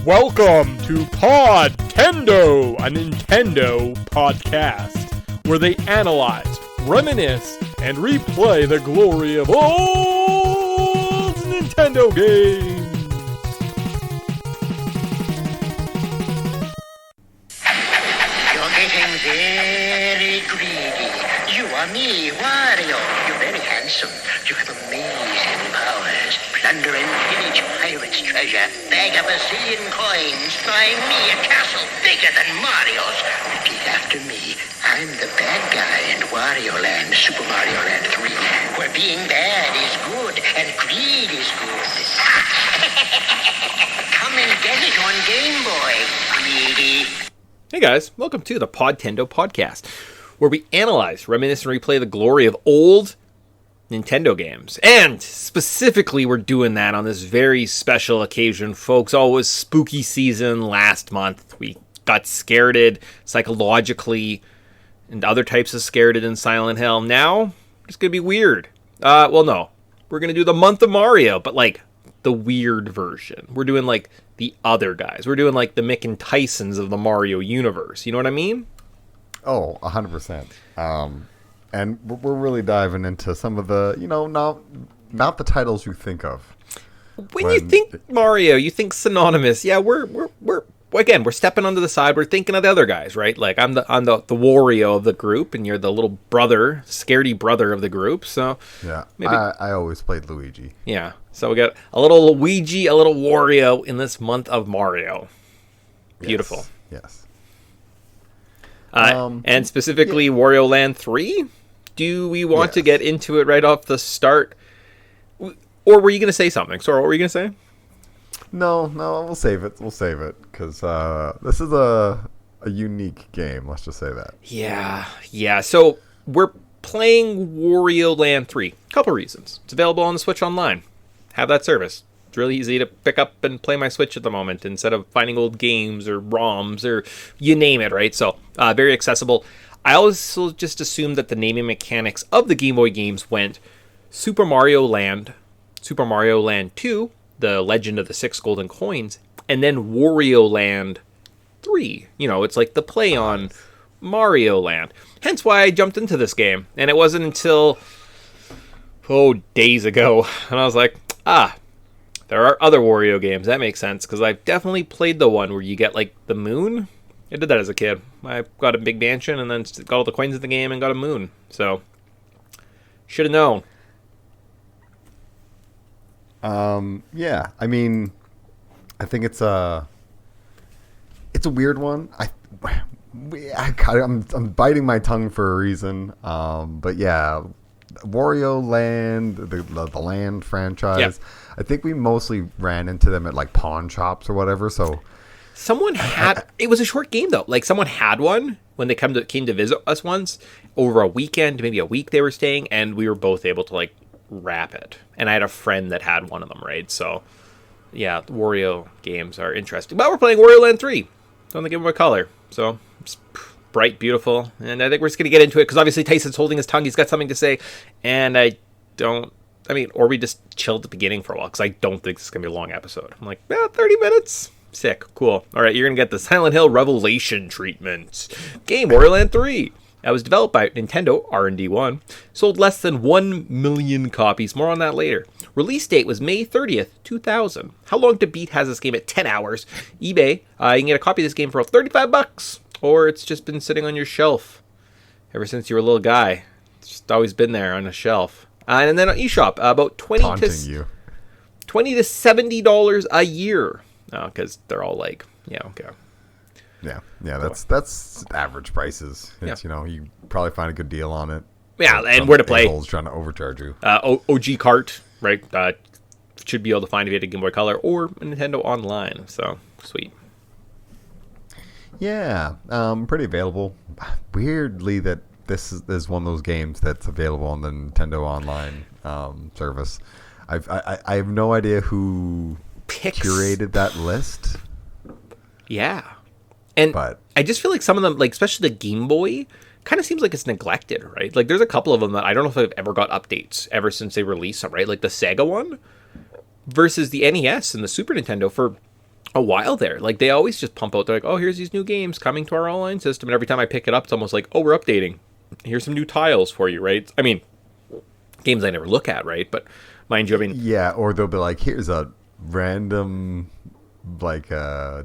Welcome to Podtendo, a Nintendo podcast, where they analyze, reminisce, and replay the glory of old Nintendo games. You're getting very greedy. You are me, Wario. You're very handsome. You have amazing powers. Plunder and pillage pirates' treasure. Bag up a zillion coins. Buying me a castle bigger than Mario's. Repeat after me. I'm the bad guy in Wario Land, Super Mario Land 3, where being bad is good and greed is good. Come and get it on Game Boy, greedy. Hey guys, welcome to the Podtendo podcast, where we analyze, reminisce, and replay the glory of old Nintendo games. And specifically, we're doing that on this very special occasion, folks. Oh, it was spooky season last month. We got scareded psychologically and other types of scareded in Silent Hill. Now, it's going to be weird. No. We're going to do the month of Mario, but like the weird version. We're doing like the other guys. We're doing like the Mick and Tysons of the Mario universe. You know what I mean? Oh, 100%. And we're really diving into some of the, not the titles you think of. When you think Mario, you think synonymous. Yeah, we're stepping onto the side. We're thinking of the other guys, right? Like I'm the Wario of the group, and you're the little brother, scaredy brother of the group. So yeah, maybe I always played Luigi. Yeah, so we got a little Luigi, a little Wario in this month of Mario. Beautiful. Yes. And specifically, Wario Land 3. Do we want to get into it right off the start, or were you going to say something? Sorry, what were you going to say? No, we'll save it. Because this is a unique game. Let's just say that. Yeah. So we're playing Wario Land 3. Couple reasons. It's available on the Switch Online. Have that service. It's really easy to pick up and play my Switch at the moment instead of finding old games or ROMs or you name it, right? So very accessible. I also just assumed that the naming mechanics of the Game Boy games went Super Mario Land 2, The Legend of the Six Golden Coins, and then Wario Land 3. It's like the play on Mario Land. Hence why I jumped into this game. And it wasn't until, days ago. And I was like, there are other Wario games. That makes sense, because I've definitely played the one where you get, like, the moon. I did that as a kid. I got a big mansion and then got all the coins in the game and got a moon. So, should have known. Yeah, I mean, I think it's a weird one. I'm biting my tongue for a reason. But yeah, Wario Land, the Land franchise. Yeah. I think we mostly ran into them at like pawn shops or whatever. So someone had it was a short game though. Like someone had one when they came to visit us once over a weekend, maybe a week they were staying, and we were both able to like wrap it. And I had a friend that had one of them, right? So yeah, the Wario games are interesting. But we're playing Wario Land 3 on the Game Boy Color. So it's bright, beautiful. And I think we're just going to get into it because obviously Tyson's holding his tongue. He's got something to say. And or we just chilled at the beginning for a while because I don't think this is going to be a long episode. I'm like, 30 minutes? Sick. Cool. All right, you're going to get the Silent Hill Revelation treatment. Game Wario Land 3. That was developed by Nintendo R&D 1. Sold less than 1 million copies. More on that later. Release date was May 30th, 2000. How long to beat has this game at 10 hours. eBay, you can get a copy of this game for $35. Or it's just been sitting on your shelf ever since you were a little guy. It's just always been there on a shelf. And then on eShop, about $20 to $70 a year. Because they're all like, okay. Yeah, that's average prices. It's, you probably find a good deal on it. Yeah, and where to play. Trying to overcharge you. OG Cart, right? Should be able to find if you had a Game Boy Color or Nintendo Online. So, sweet. Yeah, pretty available. Weirdly, that this is one of those games that's available on the Nintendo Online service. I have no idea who curated that list. Yeah. But I just feel like some of them, like especially the Game Boy, kind of seems like it's neglected, right? Like there's a couple of them that I don't know if I've ever got updates ever since they released them, right? Like the Sega one versus the NES and the Super Nintendo for a while there. Like, they always just pump out, they're like, oh, here's these new games coming to our online system. And every time I pick it up, it's almost like, oh, we're updating. Here's some new tiles for you, right? I mean, games I never look at, right? But mind you, I mean... Yeah, or they'll be like, here's a random, like,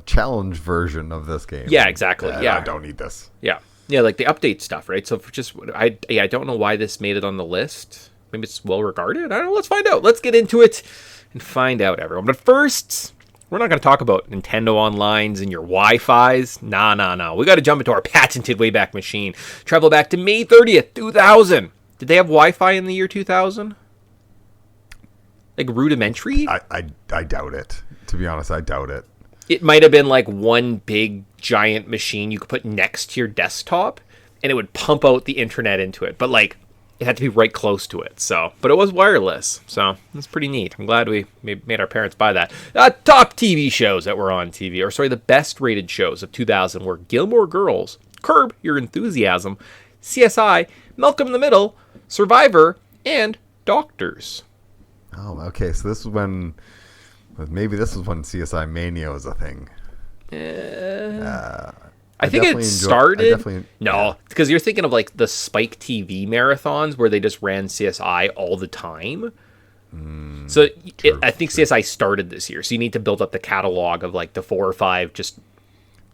challenge version of this game. Yeah, exactly. Yeah. I don't need this. Yeah. Yeah, like the update stuff, right? So for just... I don't know why this made it on the list. Maybe it's well regarded? I don't know. Let's find out. Let's get into it and find out, everyone. But first... We're not going to talk about Nintendo Onlines and your Wi-Fis. Nah. We got to jump into our patented Wayback Machine. Travel back to May 30th, 2000. Did they have Wi-Fi in the year 2000? Like rudimentary? I doubt it. To be honest, I doubt it. It might have been like one big giant machine you could put next to your desktop, and it would pump out the internet into it. But like... It had to be right close to it, but it was wireless, so it's pretty neat. I'm glad we made our parents buy that. Top TV shows that were on TV, the best rated shows of 2000 were Gilmore Girls, Curb Your Enthusiasm, CSI, Malcolm in the Middle, Survivor, and Doctors. Oh, okay, so this is when, maybe this was when CSI Mania was a thing. I think it started... No, because you're thinking of like the Spike TV marathons where they just ran CSI all the time. I think CSI started this year, so you need to build up the catalog of like the 4 or 5 just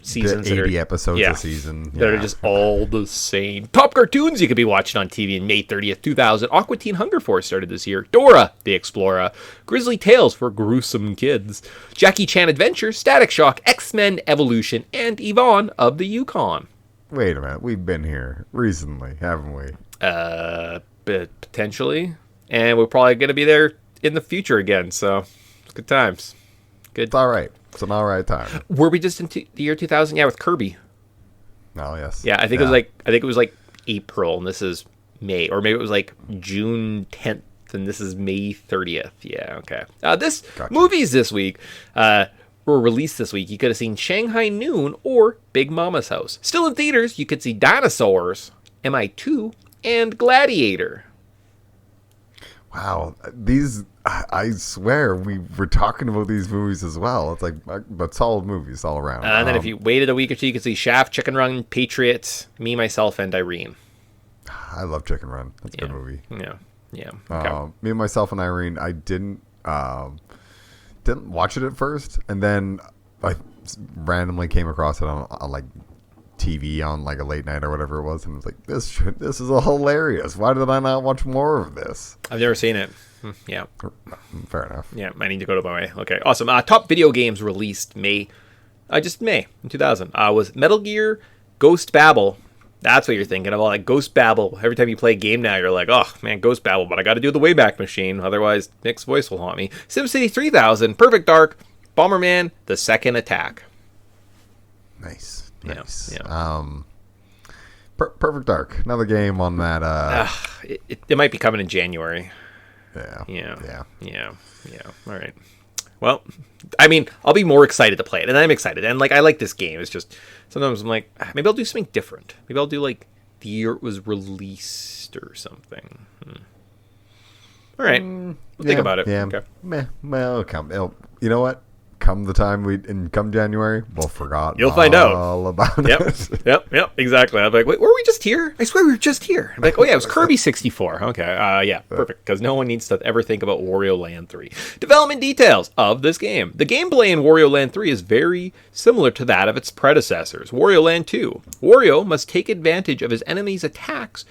seasons. The 80 episodes a season. That are just all the same. Top cartoons you could be watching on TV in May 30th, 2000. Aqua Teen Hunger Force started this year. Dora the Explorer. Grizzly Tales for gruesome kids. Jackie Chan Adventure, Static Shock, X-Men Evolution, and Yvonne of the Yukon. Wait a minute. We've been here recently, haven't we? Potentially. And we're probably going to be there in the future again, so it's good times. Good. It's all right. It's an all right time. Were we just in the year 2000? Yeah, with Kirby. Oh, yes. Yeah, I think it was like April, and this is May, or maybe it was like June 10th, and this is May 30th. Yeah, okay. Movies this week were released this week. You could have seen Shanghai Noon or Big Mama's House. Still in theaters, you could see Dinosaurs, MI2, and Gladiator. Wow, I swear we were talking about these movies as well. It's like, but solid movies all around. And then if you waited a week or two, you could see Shaft, Chicken Run, Patriots, Me, Myself, and Irene. I love Chicken Run. That's a good movie. Yeah. Okay. Me, Myself, and Irene, I didn't watch it at first, and then I randomly came across it on like TV on like a late night or whatever it was, and I was like, this is hilarious. Why did I not watch more of this? I've never seen it. Yeah. Fair enough. Yeah, I need to go to my way. Okay, awesome. Top video games released May in 2000 was Metal Gear, Ghost Babel. That's what you're thinking of, all like Ghost Babel. Every time you play a game now, you're like, oh man, Ghost Babel, but I got to do the Wayback Machine, otherwise Nick's voice will haunt me. SimCity 3000, Perfect Dark, Bomberman, The Second Attack. Nice. Yeah. Perfect Dark, another game on that. It might be coming in January. Yeah. All right. Well, I mean, I'll be more excited to play it, and I'm excited, and like I like this game. It's just sometimes I'm like, maybe I'll do something different. Maybe I'll do like the year it was released or something. All right, we'll think about it. Yeah. Okay. Well, you know what? Come the time come January, we'll forgot. You'll find out all about it. Yep, exactly. I'm like, wait, were we just here? I swear we were just here. I'm like, oh yeah, it was Kirby 64. Okay, yeah, perfect. Because no one needs to ever think about Wario Land 3. Development details of this game. The gameplay in Wario Land 3 is very similar to that of its predecessors. Wario Land 2. Wario must take advantage of his enemies' attacks.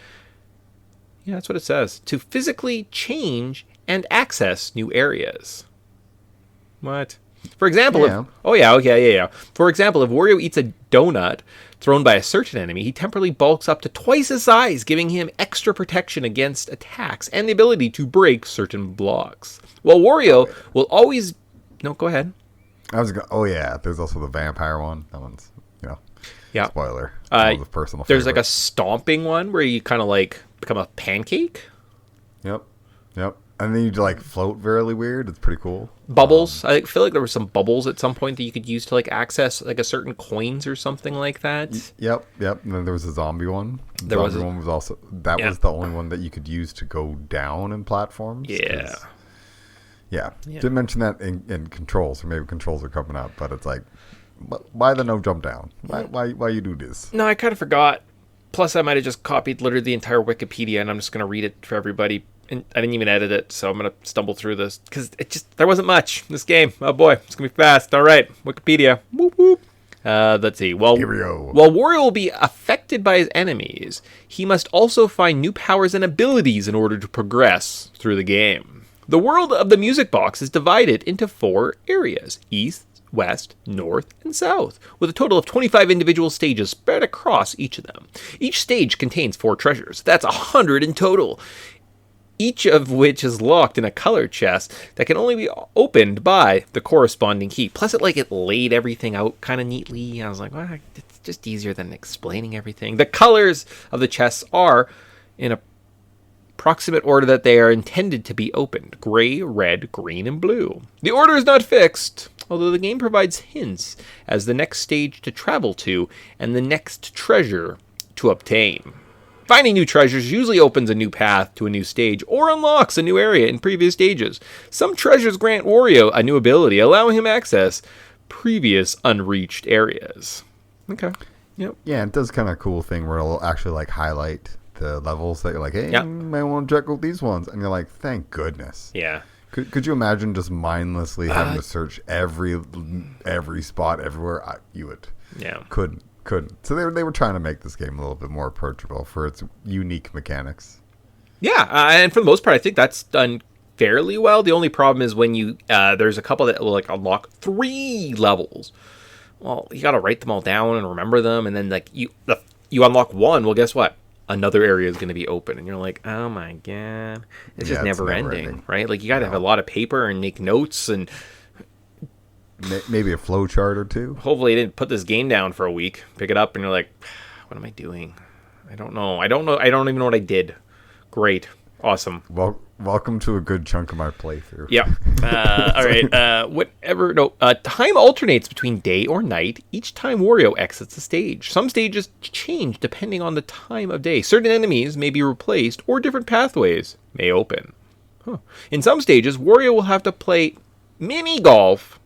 Yeah, that's what it says. To physically change and access new areas. What? For example, For example, if Wario eats a donut thrown by a certain enemy, he temporarily bulks up to twice his size, giving him extra protection against attacks and the ability to break certain blocks. While Wario will always... No, go ahead. There's also the vampire one. That one's, spoiler. The personal there's favorite. like a stomping one where you kind of like become a pancake. Yep. And then you like float really weird. It's pretty cool. Bubbles. I feel like there were some bubbles at some point that you could use to like access like a certain coins or something like that. Yep. And then there was a zombie one. One was also was the only one that you could use to go down in platforms. Yeah. Yeah. Didn't mention that in controls, or maybe controls are coming up, but it's like, why the no jump down? Why you do this? No, I kind of forgot. Plus, I might have just copied literally the entire Wikipedia, and I'm just going to read it for everybody. And I didn't even edit it, so I'm going to stumble through this. Because there wasn't much in this game. Oh boy, it's going to be fast. All right, Wikipedia. Whoop, whoop. Let's see. Well, Here we go. While Wario will be affected by his enemies, he must also find new powers and abilities in order to progress through the game. The world of the music box is divided into 4 areas: East, West, North, and South, with a total of 25 individual stages spread across each of them. Each stage contains 4 treasures. That's 100 in total, each of which is locked in a color chest that can only be opened by the corresponding key. Plus, it laid everything out kind of neatly. I was like, well, it's just easier than explaining everything. The colors of the chests are in a approximate order that they are intended to be opened: gray, red, green, and blue. The order is not fixed, although the game provides hints as the next stage to travel to and the next treasure to obtain. Finding new treasures usually opens a new path to a new stage or unlocks a new area in previous stages. Some treasures grant Wario a new ability, allowing him access previous unreached areas. Okay. Yep. Yeah, it does kind of a cool thing where it'll actually highlight the levels that you're like, hey, you might want to check out these ones, and you're like, thank goodness. Yeah. Could you imagine just mindlessly having to search every spot everywhere? You would. Yeah. Couldn't. So they were trying to make this game a little bit more approachable for its unique mechanics. Yeah, and for the most part, I think that's done fairly well. The only problem is when you there's a couple that will unlock 3 levels. Well, you got to write them all down and remember them, and then you unlock one. Well, guess what? Another area is going to be open, and you're like, oh my god, it's just never ending, right? You got to have a lot of paper and make notes and maybe a flow chart or 2. Hopefully, you didn't put this game down for a week. Pick it up, and you're like, what am I doing? I don't know. I don't even know what I did. Great, awesome. Well, welcome to a good chunk of my playthrough. Yeah. All right. Whatever. No. Time alternates between day or night each time Wario exits the stage. Some stages change depending on the time of day. Certain enemies may be replaced, or different pathways may open. In some stages, Wario will have to play mini golf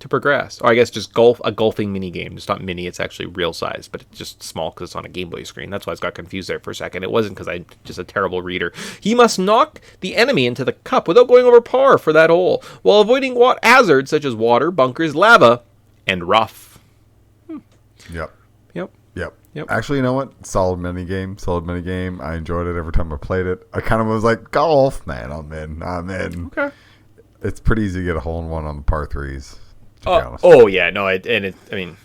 to progress. Or I guess just a golfing mini game. It's not mini, it's actually real size, but it's just small because it's on a Game Boy screen. That's why I got confused there for a second. It wasn't because I'm just a terrible reader. He must knock the enemy into the cup without going over par for that hole, while avoiding hazards such as water, bunkers, lava, and rough. Yep. Yep. Actually, you know what? Solid mini game. I enjoyed it every time I played it. I kind of was like, golf, man, I'm in. Okay. It's pretty easy to get a hole-in-one on the par 3s. Oh yeah, no, I mean,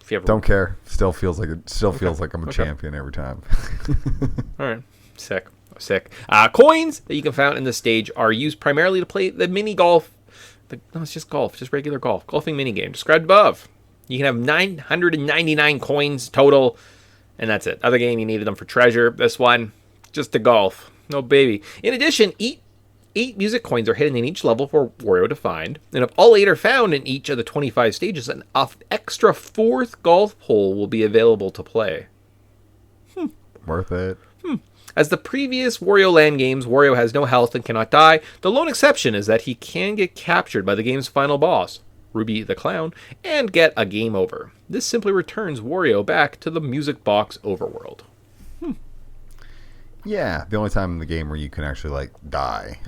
if you ever don't care. Still feels like I'm a champion every time. All right, sick. Coins that you can find in this stage are used primarily to play the mini golf. No, it's just golf, just regular golfing mini game described above. You can have 999 coins total, and that's it. Other game you needed them for treasure. This one, just to golf. No baby. In addition, 8 music coins are hidden in each level for Wario to find, and if all 8 are found in each of the 25 stages, an extra 4th golf hole will be available to play. Worth it. As the previous Wario Land games, Wario has no health and cannot die. The lone exception is that he can get captured by the game's final boss, Ruby the Clown, and get a game over. This simply returns Wario back to the music box overworld. Yeah, the only time in the game where you can actually die.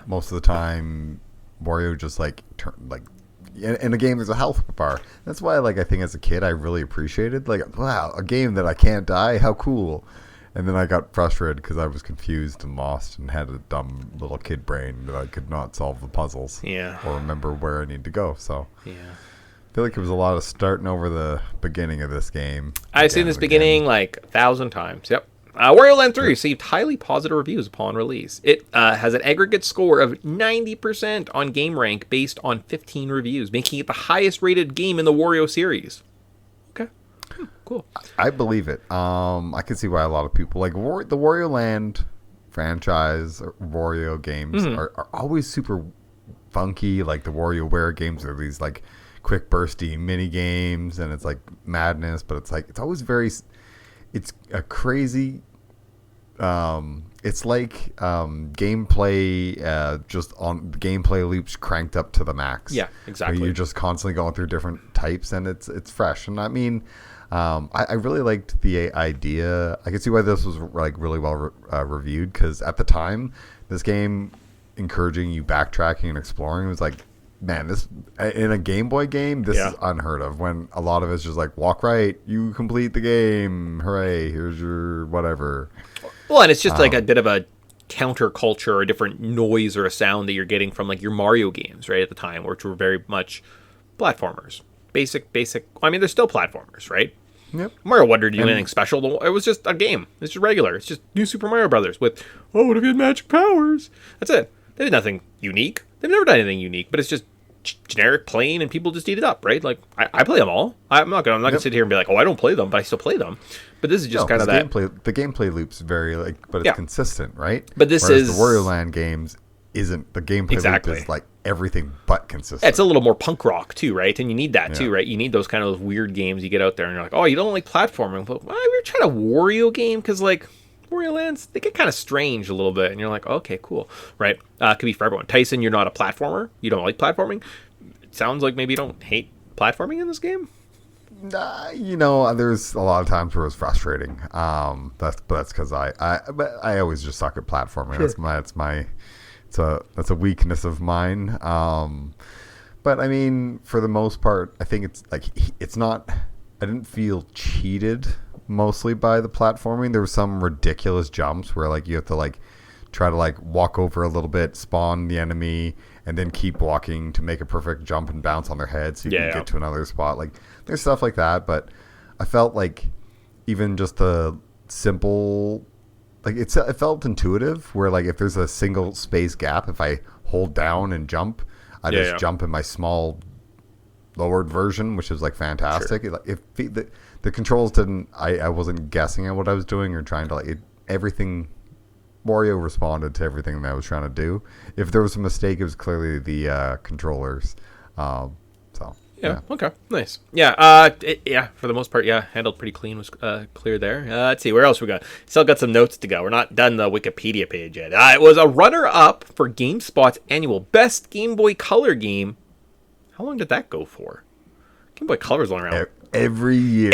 Most of the time, Wario just in a game there's a health bar. That's why I think as a kid I really appreciated wow, a game that I can't die, how cool. And then I got frustrated because I was confused and lost and had a dumb little kid brain that I could not solve the puzzles. Yeah. Or remember where I need to go. So yeah. I feel like it was a lot of starting over the beginning of this game. I've seen this beginning 1,000 times. Yep. Wario Land 3 received highly positive reviews upon release. It has an aggregate score of 90% on GameRank based on 15 reviews, making it the highest rated game in the Wario series. Okay. Cool. I believe it. I can see why a lot of people the Wario Land franchise. Wario games are always super funky. The WarioWare games are these quick bursty mini games, and it's madness, but it's always very. It's a crazy. it's like gameplay, just on gameplay loops cranked up to the max. Yeah, exactly. Where you're just constantly going through different types, and it's fresh. And I mean, I really liked the idea. I can see why this was like really well reviewed, because at the time, this game encouraging you backtracking and exploring was like, man, this in a Game Boy game, this is unheard of. When a lot of it's just like, walk right, you complete the game, hooray, here's your whatever. Well, and it's just like a bit of a counterculture or a different noise or a sound that you're getting from like your Mario games, right, at the time, which were very much platformers. Basic. I mean, they're still platformers, right? Yep. Mario Wonder didn't do anything special. It was just a game. It's just regular. It's just New Super Mario Brothers with, what if you had magic powers? That's it. They did nothing unique. They've never done anything unique, but it's just generic, plain, and people just eat it up, right? Like, I play them all. I'm not gonna sit here and be like, I don't play them, but I still play them. But this is just kind of that. The gameplay loop's very but it's consistent, right? But this Whereas is the Wario Land games isn't. The gameplay loop is like everything but consistent. It's a little more punk rock too, right? And you need that too, right? You need those kind of weird games you get out there and you're like, oh, you don't like platforming, but we were trying a Wario game because like Wario Lands, they get kind of strange a little bit, and you're like, okay, cool, right? Could be for everyone. Tyson, you're not a platformer. You don't like platforming. It sounds like maybe you don't hate platforming in this game. There's a lot of times where it's frustrating. That's because I always just suck at platforming. Sure. That's a weakness of mine. But I mean, for the most part, I think it's not. I didn't feel cheated mostly by the platforming. There were some ridiculous jumps where like you have to like try to like walk over a little bit, spawn the enemy, and then keep walking to make a perfect jump and bounce on their head so you can get to another spot. Like there's stuff like that, but I felt like even just the simple, like it felt intuitive where like if there's a single space gap, if I hold down and jump, I just jump in my small lowered version, which is like fantastic. Sure. If the controls didn't, I wasn't guessing at what I was doing or trying to everything. Wario responded to everything that I was trying to do. If there was a mistake, it was clearly the controllers. Okay, nice. For the most part, handled pretty clean, was clear there. Let's see, where else we got? Still got some notes to go. We're not done the Wikipedia page yet. It was a runner-up for GameSpot's annual Best Game Boy Color game. How long did that go for? Game Boy Color's only around every year.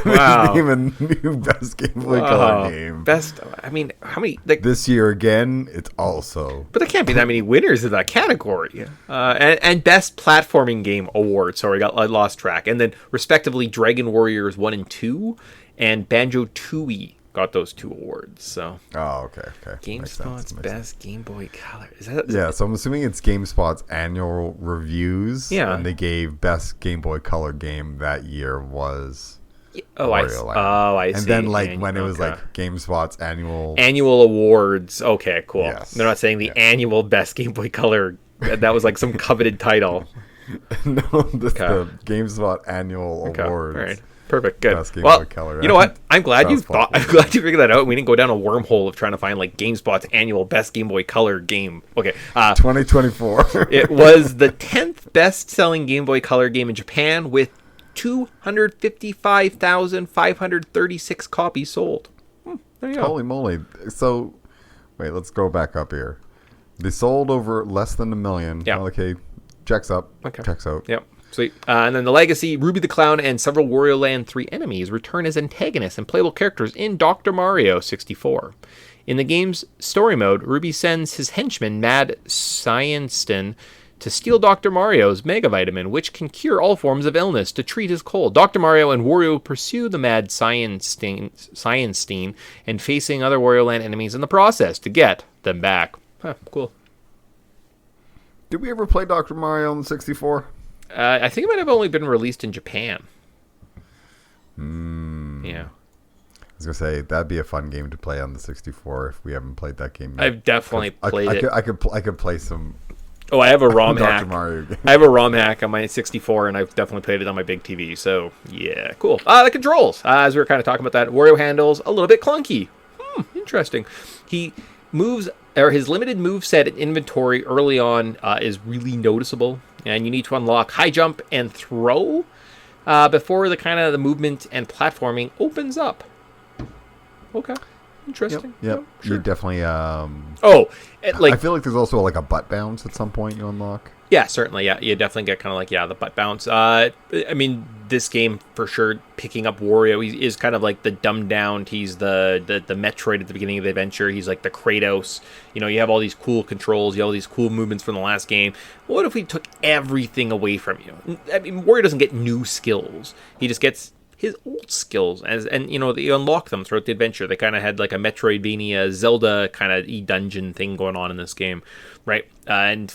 Wow. Name a new Best Game Boy Color game. Best. I mean, how many? This year again, it's also. But there can't be that many winners in that category. And Best Platforming Game Award. Sorry, I lost track. And then respectively, Dragon Warriors 1 and 2 and Banjo-Tooie got those 2 awards. So. Oh, okay. GameSpot's Best Game Boy Color. Is that? So I'm assuming it's GameSpot's annual reviews. Yeah. And they gave Best Game Boy Color game that year was. I see. And then when it was like GameSpot's annual awards. Okay, cool. Yes. They're not saying the annual Best Game Boy Color. That was like some coveted title. No, the GameSpot annual awards. All right. Perfect. Good. Well, you know what? I'm glad you figured that out. We didn't go down a wormhole of trying to find like GameSpot's annual Best Game Boy Color game. Okay. 2024. It was the 10th best-selling Game Boy Color game in Japan with 255,536 copies sold. There you go. Holy moly. So, wait, let's go back up here. They sold over less than 1 million. Yeah. Okay. Checks up. Okay. Checks out. Yep. Sweet. And then the Legacy, Ruby the Clown, and several Wario Land 3 enemies return as antagonists and playable characters in Dr. Mario 64. In the game's story mode, Ruby sends his henchman, Mad Science-Stin, to steal Dr. Mario's Mega Vitamin, which can cure all forms of illness, to treat his cold. Dr. Mario and Wario pursue the Mad Science-Stin and facing other Wario Land enemies in the process to get them back. Cool. Did we ever play Dr. Mario on the 64? I think it might have only been released in Japan. Yeah. I was going to say, that'd be a fun game to play on the 64 if we haven't played that game yet. I've definitely played it. I could play some... Oh, I have a ROM hack. Dr. Mario game. I have a ROM hack on my 64, and I've definitely played it on my big TV. So, yeah, cool. The controls. As we were kind of talking about that, Wario handles a little bit clunky. Interesting. His limited moveset inventory early on is really noticeable, and you need to unlock high jump and throw before the movement and platforming opens up. Okay. Interesting. Yep. Sure. You definitely. Like I feel like there's also like a butt bounce at some point you unlock. yeah, certainly. Yeah, you definitely get kind of like the butt bounce. I mean, this game for sure picking up Wario is kind of like the dumbed down. He's the Metroid at the beginning of the adventure. He's like the Kratos. You know, you have all these cool controls. You have all these cool movements from the last game. What if we took everything away from you? I mean, Wario doesn't get new skills. He just gets his old skills, and you know, you unlock them throughout the adventure. They kind of had like a Metroidvania, Zelda kind of e-dungeon thing going on in this game, right? And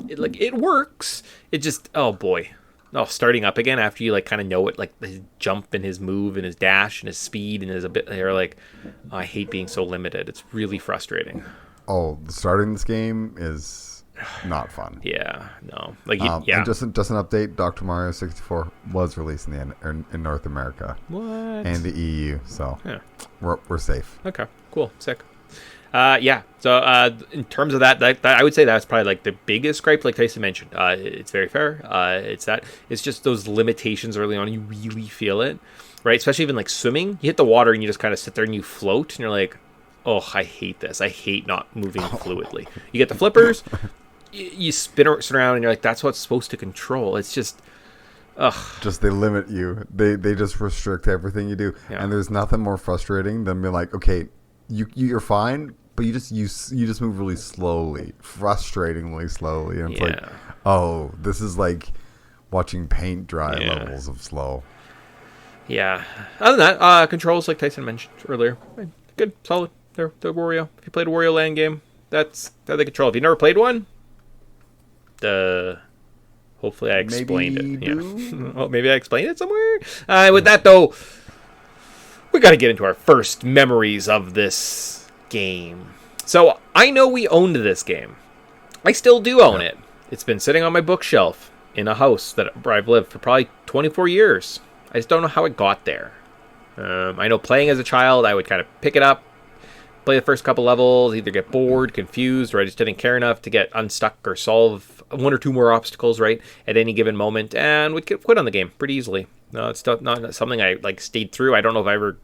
it works. It just, oh boy, starting up again after you like kind of know it, like his jump and his move and his dash and his speed and his a bit. They're like, oh, I hate being so limited. It's really frustrating. Oh, starting this game is not fun. Yeah, no, like And just an update: Dr. Mario 64 was released in North America. What? And the EU, so Yeah. we're safe. Okay, cool, sick. Yeah. So in terms of that, I would say that's probably like the biggest gripe, like Tyson mentioned. It's very fair. It's just those limitations early on. You really feel it, right? Especially even like swimming. You hit the water and you just kind of sit there and you float, and you're like, oh, I hate this. I hate not moving fluidly. You get the flippers, you spin around, and you're like, that's what's supposed to control. It's just. Ugh. Just they limit you. They just restrict everything you do, and there's nothing more frustrating than being like, okay, you're fine, but you just move really slowly, frustratingly slowly, and it's like, oh, this is like watching paint dry levels of slow. Yeah. Other than that, controls like Tyson mentioned earlier, good, solid. They're Wario. If you played a Wario Land game, that's how they control. If you never played one, hopefully I explained it. Yeah. Well, maybe I explained it somewhere. With that though, we got to get into our first memories of this game. So I know we owned this game. I still do own it. It's been sitting on my bookshelf in a house where I've lived for probably 24 years. I just don't know how it got there. I know playing as a child, I would kind of pick it up, play the first couple levels, either get bored, confused, or I just didn't care enough to get unstuck or solve one or two more obstacles, right, at any given moment, and would quit on the game pretty easily. No, it's not something I like stayed through. I don't know if I ever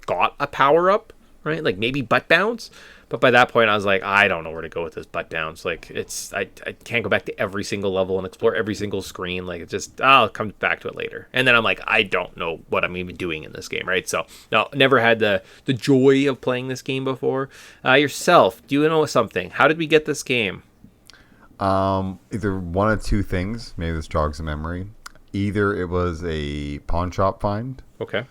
got a power up, right? Like maybe butt bounce, but by that point I was like, I don't know where to go with this butt bounce. Like I can't go back to every single level and explore every single screen. Like it's just I'll come back to it later. And then I'm like, I don't know what I'm even doing in this game, right? So no, never had the joy of playing this game before. Yourself, do you know something? How did we get this game? Either one of two things. Maybe this jogs a memory. Either it was a pawn shop find. Okay.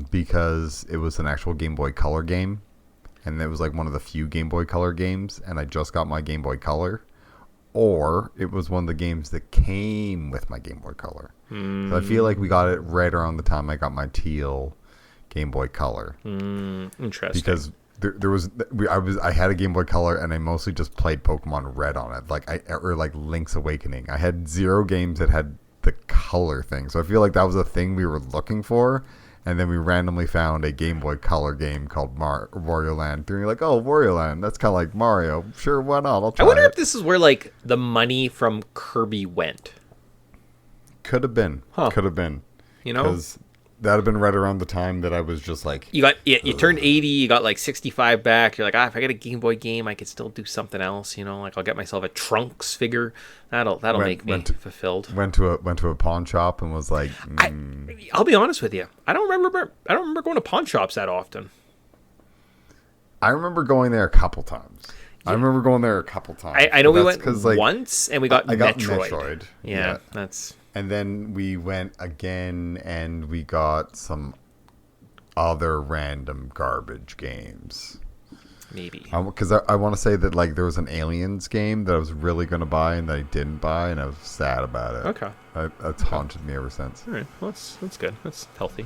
Because it was an actual Game Boy Color game, and it was like one of the few Game Boy Color games, and I just got my Game Boy Color, or it was one of the games that came with my Game Boy Color. So I feel like we got it right around the time I got my teal Game Boy Color. Interesting. Because I had a Game Boy Color, and I mostly just played Pokemon Red on it, or like Link's Awakening. I had 0 games that had the color thing, so I feel like that was a thing we were looking for, and then we randomly found a Game Boy Color game called Wario Land. And you're like, oh, Wario Land, that's kind of like Mario. Sure, why not? I'll try. I wonder if this is where like the money from Kirby went. Could have been. Could have been. You know, because that had been right around the time that I was just like, you turned 80, you got like 65 back. You're like, if I get a Game Boy game, I could still do something else. You know, like I'll get myself a Trunks figure. That'll make me fulfilled. Went to a pawn shop and was like, I'll be honest with you. I don't remember going to pawn shops that often. I remember going there a couple times. Yeah. I remember going there a couple times. I know we went once and we got Metroid. Yeah, that's. And then we went again and we got some other random garbage games. Maybe. Because I want to say that like there was an Aliens game that I was really going to buy and that I didn't buy, and I was sad about it. Okay. That's haunted me ever since. All right. Well, that's good. That's healthy.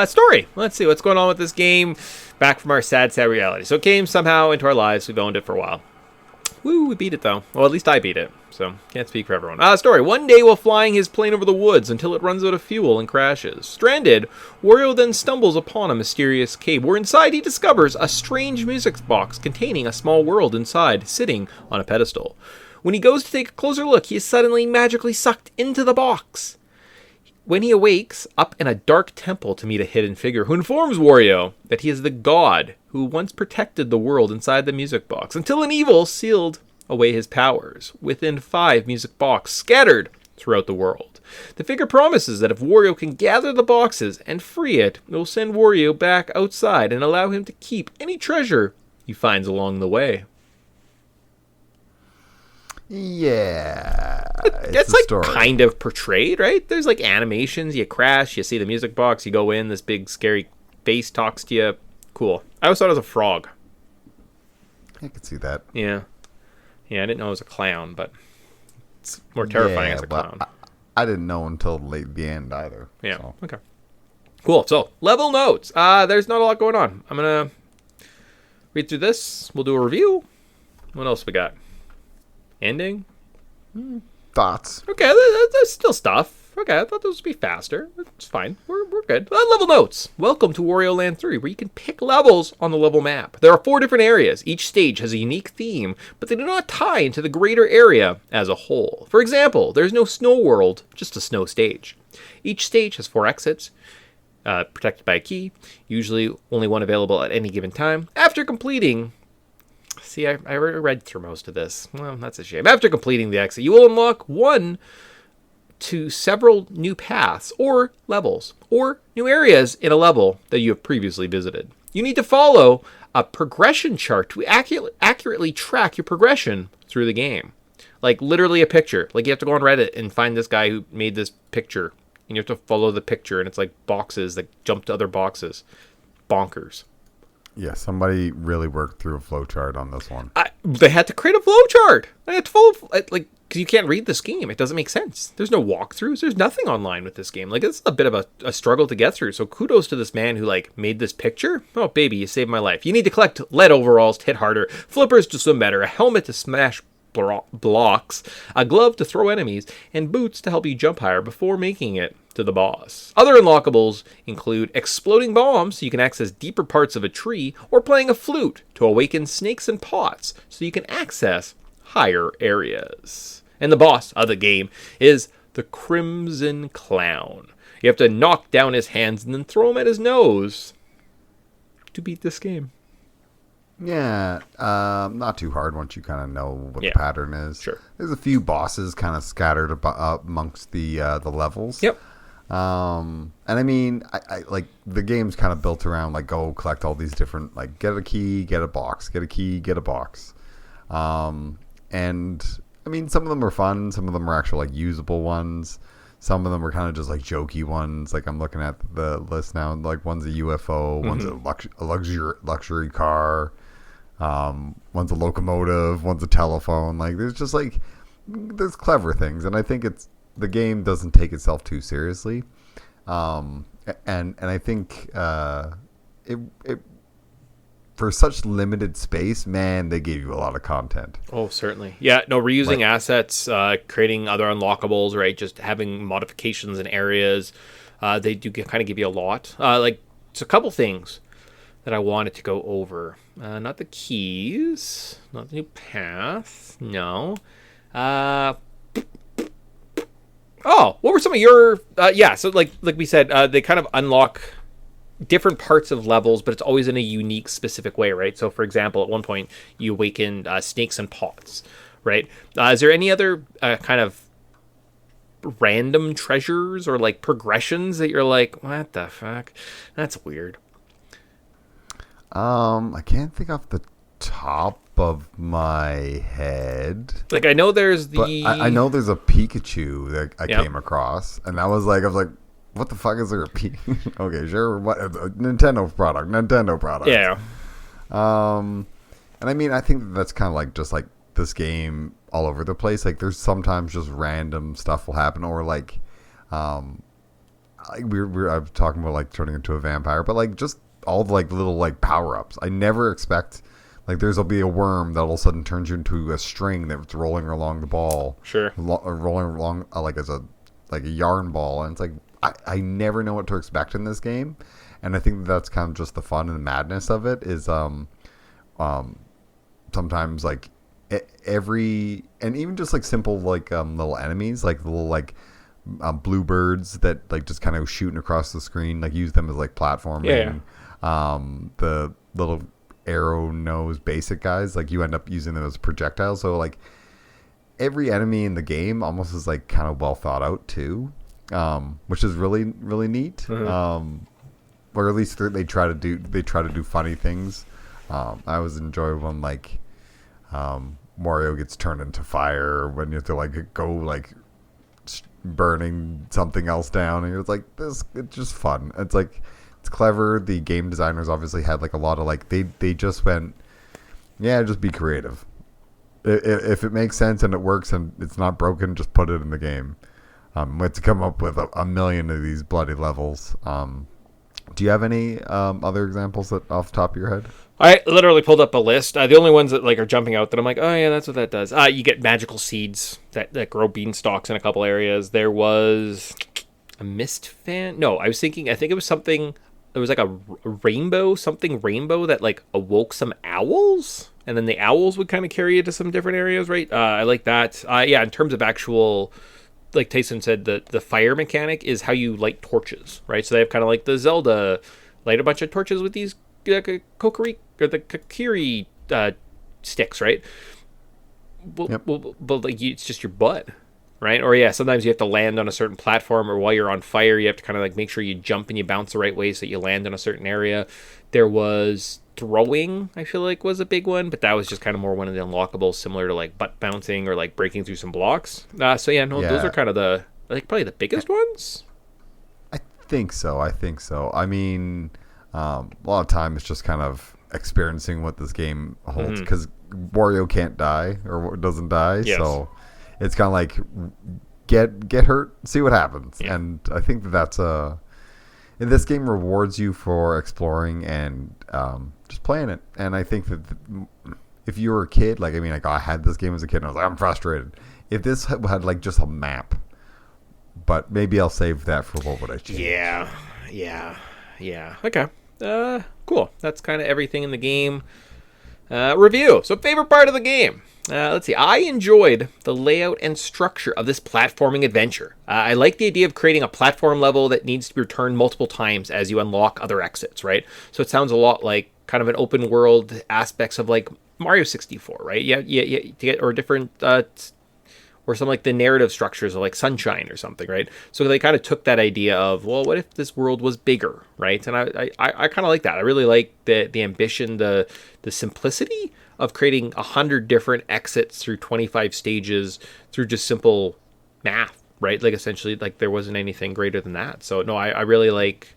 Story. Let's see what's going on with this game. Back from our sad reality. So it came somehow into our lives. We've owned it for a while. Woo, we beat it though. Well, at least I beat it, so can't speak for everyone. Story. One day while flying his plane over the woods until it runs out of fuel and crashes. Stranded, Wario then stumbles upon a mysterious cave where inside he discovers a strange music box containing a small world inside, sitting on a pedestal. When he goes to take a closer look, he is suddenly magically sucked into the box. when he awakes up in a dark temple to meet a hidden figure who informs Wario that he is the god who once protected the world inside the music box until an evil sealed away his powers within 5 music boxes scattered throughout the world. The figure promises that if Wario can gather the boxes and free it, it will send Wario back outside and allow him to keep any treasure he finds along the way. Yeah, It's like story. Kind of portrayed, right? There's like animations, you crash, you see the music box, you go in, this big scary face talks to you. Cool. I always thought it was a frog. I could see that. Yeah, I didn't know it was a clown, but it's more terrifying as a clown. I didn't know until the end either. Yeah. So. Okay. Cool. So level notes. There's not a lot going on. I'm gonna read through this. We'll do a review. What else we got? Ending. Thoughts. Okay, there's still stuff. Okay, I thought those would be faster. It's fine. We're good. Level notes. Welcome to Wario Land 3, where you can pick levels on the level map. There are 4 different areas. Each stage has a unique theme, but they do not tie into the greater area as a whole. For example, there's no snow world, just a snow stage. Each stage has 4 exits, protected by a key, usually only one available at any given time. After completing... See, I read through most of this. Well, that's a shame. After completing the exit, you will unlock 1 to several new paths or levels or new areas in a level that you have previously visited. You need to follow a progression chart to accurately track your progression through the game. Like literally a picture. Like you have to go on Reddit and find this guy who made this picture. And you have to follow the picture, and it's like boxes that jump to other boxes. Bonkers. Yeah, somebody really worked through a flowchart on this one. They had to create a flowchart. They had to follow, like, because you can't read the scheme. It doesn't make sense. There's no walkthroughs. There's nothing online with this game. Like, it's a bit of a struggle to get through. So kudos to this man who, like, made this picture. Oh, baby, you saved my life. You need to collect lead overalls to hit harder, flippers to swim better, a helmet to smash blocks, a glove to throw enemies, and boots to help you jump higher before making it to the boss. Other unlockables include exploding bombs so you can access deeper parts of a tree, or playing a flute to awaken snakes and pots so you can access higher areas. And the boss of the game is the Crimson Clown. You have to knock down his hands and then throw him at his nose to beat this game. Yeah, not too hard once you kind of know what the pattern is. Sure. There's a few bosses kind of scattered amongst the levels. Yep. And I mean, I like the game's kind of built around like go collect all these different like get a key, get a box, get a key, get a box. And I mean, some of them are fun, some of them are actual like usable ones. Some of them were kind of just like jokey ones. Like I'm looking at the list now. Like one's a UFO, one's a luxury car. One's a locomotive, one's a telephone. Like there's just like there's clever things, and I think the game doesn't take itself too seriously. And I think it for such limited space, man, they gave you a lot of content. Oh, certainly. Yeah, no, reusing assets, creating other unlockables, right? Just having modifications in areas. They do kind of give you a lot. Like, it's a couple things that I wanted to go over. Not the keys, not the new path, no. What were some of your... so like we said, they kind of unlock different parts of levels, but it's always in a unique, specific way, right? So, for example, at one point, you awaken snakes and pots, right? Is there any other kind of random treasures or, like, progressions that you're like, what the fuck? That's weird. I can't think off the top of my head. Like, I know there's the... I know there's a Pikachu that I came across, and I was like, what the fuck is there a Pikachu? Okay, sure. What Nintendo product. Yeah. And I mean, I think that's kind of like just like this game all over the place. Like, there's sometimes just random stuff will happen, or like, I was talking about like turning into a vampire, but like just all the like little like power ups. I never expect like there'll be a worm that all of a sudden turns you into a string that's rolling along the ball. Sure. Rolling along like as a yarn ball, and it's like I never know what to expect in this game, and I think that's kind of just the fun and the madness of it. Is sometimes like every and even just like simple like little enemies, like little like bluebirds that like just kind of shooting across the screen, like use them as like platforming. The little arrow nose basic guys, like you end up using them as projectiles. So like every enemy in the game almost is like kind of well thought out too, which is really really neat. Or at least they try to do funny things. I always enjoy when like Wario gets turned into fire, when you have to like go like burning something else down, and it's like this. It's just fun. It's like it's clever. The game designers obviously had like a lot of like they just went, yeah, just be creative. If it makes sense and it works and it's not broken, just put it in the game. We had to come up with a million of these bloody levels. Do you have any other examples off the top of your head? I literally pulled up a list. The only ones that like are jumping out that I'm like, oh yeah, that's what that does. You get magical seeds that grow beanstalks in a couple areas. There was a mist fan. No, I think it was something. It was like a rainbow that like awoke some owls, and then the owls would kind of carry you to some different areas, right? I like that. Yeah, in terms of actual, like Tyson said, the fire mechanic is how you light torches, right? So they have kind of like the Zelda, light a bunch of torches with these kokiri or the kakiri sticks, right? Yep. But like it's just your butt, right? Or yeah, sometimes you have to land on a certain platform, or while you're on fire, you have to kind of like make sure you jump and you bounce the right way so that you land in a certain area. There was throwing, I feel like, was a big one, but that was just kind of more one of the unlockables, similar to like butt bouncing or like breaking through some blocks. So yeah, those are kind of probably the biggest ones. I think so. I mean, a lot of time it's just kind of experiencing what this game holds, because Wario can't die or doesn't die, so it's kind of like get hurt, see what happens. And I think that's this game rewards you for exploring and just playing it. And I think that if you were a kid, like I had this game as a kid and I was like, I'm frustrated. If this had like just a map, but maybe I'll save that for what would I change. Yeah. Okay. Cool. That's kind of everything in the game. Review. So favorite part of the game. Let's see. I enjoyed the layout and structure of this platforming adventure. I like the idea of creating a platform level that needs to be returned multiple times as you unlock other exits, right? So it sounds a lot like kind of an open world aspects of like Mario 64, right? Yeah, or different, or some like the narrative structures of like Sunshine or something, right? So they kind of took that idea of, well, what if this world was bigger, right? And I kind of like that. I really like the ambition, the simplicity of creating 100 different exits through 25 stages through just simple math, right? Like essentially, like there wasn't anything greater than that. So no, I really like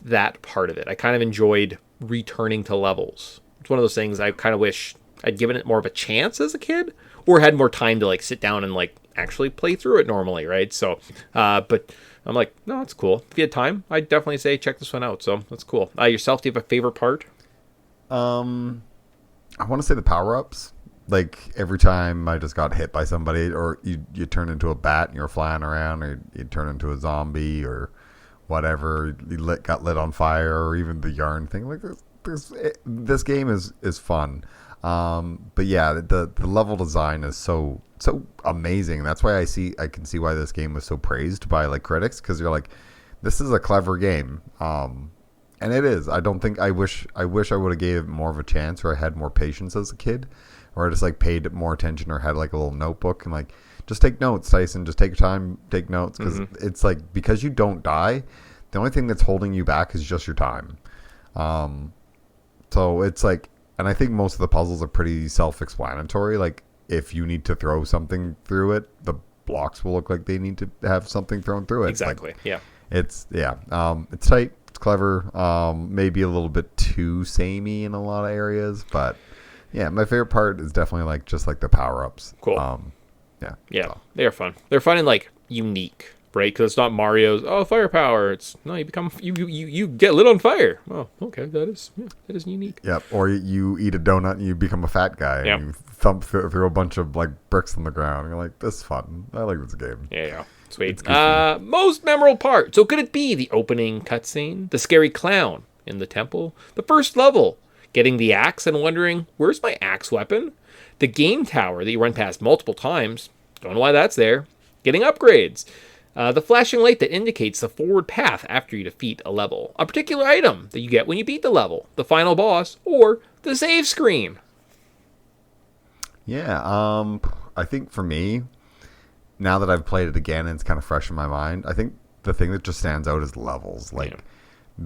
that part of it. I kind of enjoyed returning to levels. It's one of those things I kind of wish I'd given it more of a chance as a kid, or had more time to like sit down and like actually play through it normally, right? So, but I'm like, no, that's cool. If you had time, I'd definitely say check this one out. So that's cool. Yourself, do you have a favorite part? I want to say the power-ups. Like every time I just got hit by somebody, or you turn into a bat and you're flying around, or you turn into a zombie or whatever, got lit on fire, or even the yarn thing. Like this game is fun. But yeah, the level design is so amazing. That's why I can see why this game was so praised by like critics, because you're like, this is a clever game. And it is. I wish I would have gave it more of a chance, or I had more patience as a kid, or I just like paid more attention, or had like a little notebook and like just take notes, Tyson. Just take your time, take notes, because it's like, because you don't die, the only thing that's holding you back is just your time. So it's like, and I think most of the puzzles are pretty self-explanatory. Like if you need to throw something through it, the blocks will look like they need to have something thrown through it. Exactly. Like, yeah. It's tight. It's clever. Maybe a little bit too samey in a lot of areas, but yeah, my favorite part is definitely like just like the power-ups. Cool. Yeah. So. They're fun. They're fun and like unique, right? Because it's not Mario's firepower. It's no, you get lit on fire. Oh, okay, that is unique. Yep. Or you eat a donut and you become a fat guy. Yep. And you thump through a bunch of like bricks on the ground. You're like, this is fun. I like this game. Yeah. Sweet. Most memorable part. So could it be the opening cutscene, the scary clown in the temple, the first level, getting the axe and wondering, where's my axe weapon? The game tower that you run past multiple times, don't know why that's there, getting upgrades. The flashing light that indicates the forward path after you defeat a level. A particular item that you get when you beat the level, the final boss, or the save screen. Yeah, I think for me, now that I've played it again and it's kind of fresh in my mind, I think the thing that just stands out is levels. Like,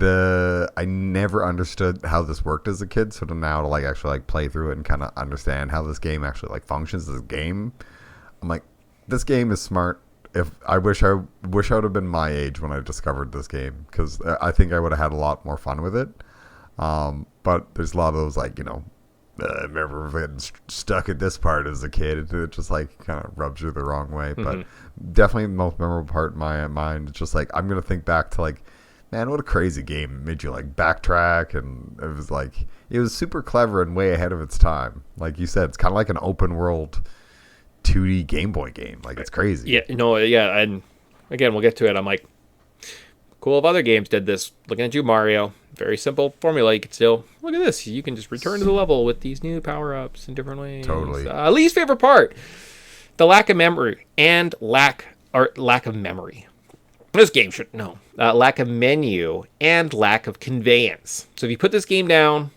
I never understood how this worked as a kid, so now to like actually like play through it and kind of understand how this game actually like functions as a game, I'm like, this game is smart. If I wish I would have been my age when I discovered this game, because I think I would have had a lot more fun with it. But there's a lot of those like, you know, I remember getting stuck at this part as a kid. It just like kind of rubs you the wrong way. But definitely the most memorable part in my mind is just like, I'm gonna think back to like, man, what a crazy game. It made you like backtrack, and it was super clever and way ahead of its time. Like you said, it's kind of like an open world 2D Game Boy game. Like, it's crazy. Yeah, no, yeah, and again, we'll get to it. I'm like, cool if other games did this. Looking at you, Mario. Very simple formula. You could still, look at this. You can just return to the level with these new power-ups in different ways. Totally. Least favorite part, the lack of memory and lack of memory. This game should, no. Lack of menu and lack of conveyance. So if you put this game down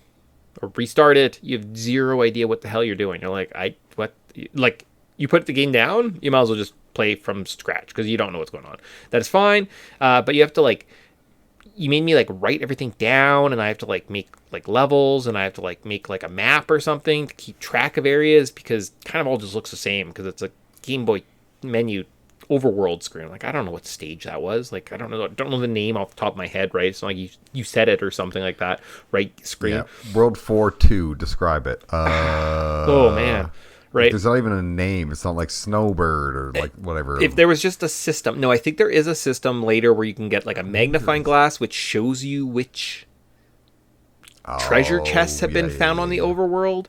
or restart it, you have zero idea what the hell you're doing. You're like, what? Like, you put the game down, you might as well just play from scratch because you don't know what's going on. That's fine, but you have to like, you made me like write everything down, and I have to like make like levels, and I have to like make like a map or something to keep track of areas, because kind of all just looks the same because it's a Game Boy menu overworld screen. Like, I don't know what stage that was. Like, I don't know the name off the top of my head, right? So like you said it or something like that, right? Screen. Yeah. World 4-2, describe it. Oh man. Right. There's not even a name. It's not like Snowbird or like whatever. If there was just a system. No, I think there is a system later where you can get like a magnifying glass which shows you which treasure chests have been found on the overworld.